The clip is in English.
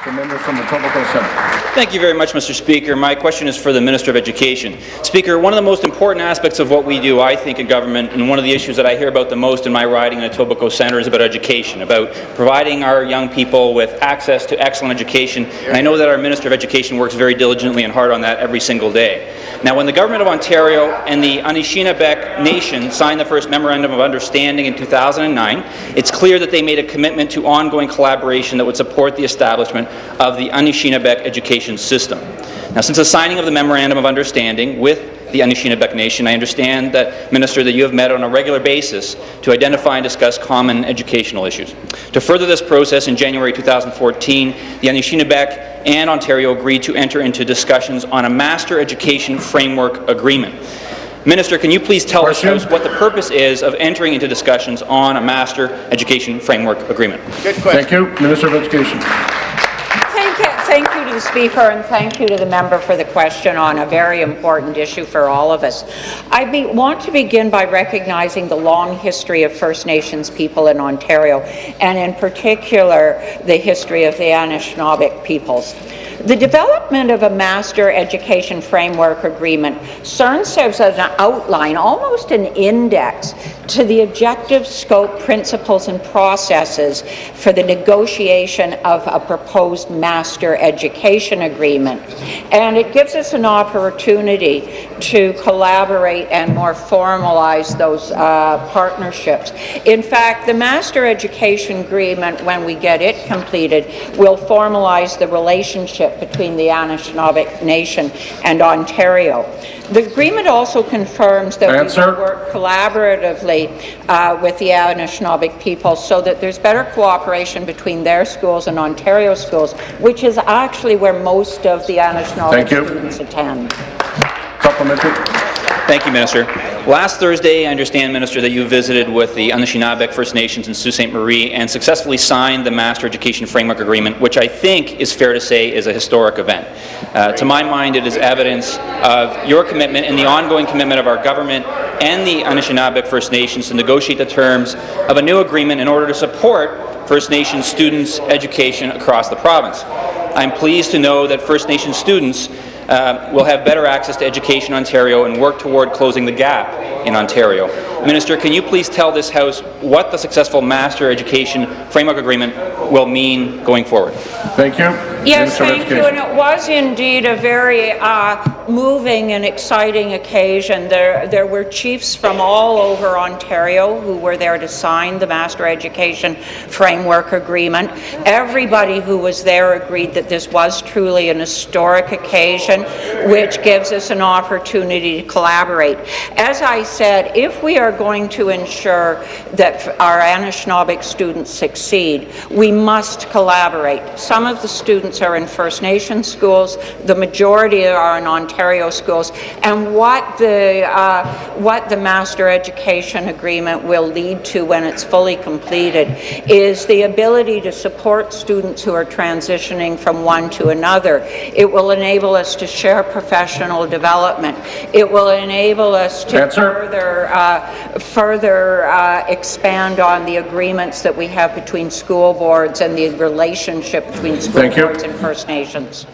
The member from the Etobicoke Centre. Thank you very much, Mr. Speaker. My question is for the Minister of Education. Speaker, one of the most important aspects of what we do, I think, in government, and one of the issues that I hear about the most in my riding in Etobicoke Centre is about education, about providing our young people with access to excellent education. And I know that our Minister of Education works very diligently and hard on that every single day. Now, when the Government of Ontario and the Anishinaabe Nation signed the first Memorandum of Understanding in 2009, it's clear that they made a commitment to ongoing collaboration that would support the establishment of the Anishinaabe education system. Now, since the signing of the Memorandum of Understanding with the Anishinaabe Nation, I understand that, Minister, that you have met on a regular basis to identify and discuss common educational issues. To further this process, in January 2014, the Anishinaabe and Ontario agreed to enter into discussions on a Master Education Framework Agreement. Minister, can you please tell us what the purpose is of entering into discussions on a Master Education Framework Agreement? Good question. Thank you. Minister of Education. Thank you to the Speaker, and thank you to the member for the question on a very important issue for all of us. I want to begin by recognizing the long history of First Nations people in Ontario, and in particular the history of the Anishinaabe peoples. The development of a Master Education Framework Agreement serves as an outline, almost an index, to the objective scope, principles and processes for the negotiation of a proposed Master Education Agreement. And it gives us an opportunity to collaborate and more formalize those partnerships. In fact, the Master Education Agreement, when we get it completed, will formalize the relationship between the Anishinaabe Nation and Ontario. The agreement also confirms that we will work collaboratively with the Anishinaabe people so that there's better cooperation between their schools and Ontario schools, which is actually where most of the Anishinaabe students attend. Supplementary. Thank you, Minister. Last Thursday, I understand, Minister, that you visited with the Anishinaabe First Nations in Sault Ste. Marie and successfully signed the Master Education Framework Agreement, which I think is fair to say is a historic event. To my mind, it is evidence of your commitment and the ongoing commitment of our government and the Anishinaabe First Nations to negotiate the terms of a new agreement in order to support First Nations students' education across the province. I'm pleased to know that First Nations students will have better access to education in Ontario and work toward closing the gap in Ontario. Minister, can you please tell this House what the successful Master Education Framework Agreement will mean going forward? Thank you. Yes, thank you. And it was indeed a very moving and exciting occasion. There were chiefs from all over Ontario who were there to sign the Master Education Framework Agreement. Everybody who was there agreed that this was truly an historic occasion, which gives us an opportunity to collaborate. As I said, if we are going to ensure that our Anishinaabe students succeed, we must collaborate. Some of the students are in First Nation schools, the majority are in Ontario schools, and what the Master Education Agreement will lead to when it's fully completed is the ability to support students who are transitioning from one to another. It will enable us to share professional development. It will enable us to further expand on the agreements that we have between school boards and the relationship between school boards and First Nations.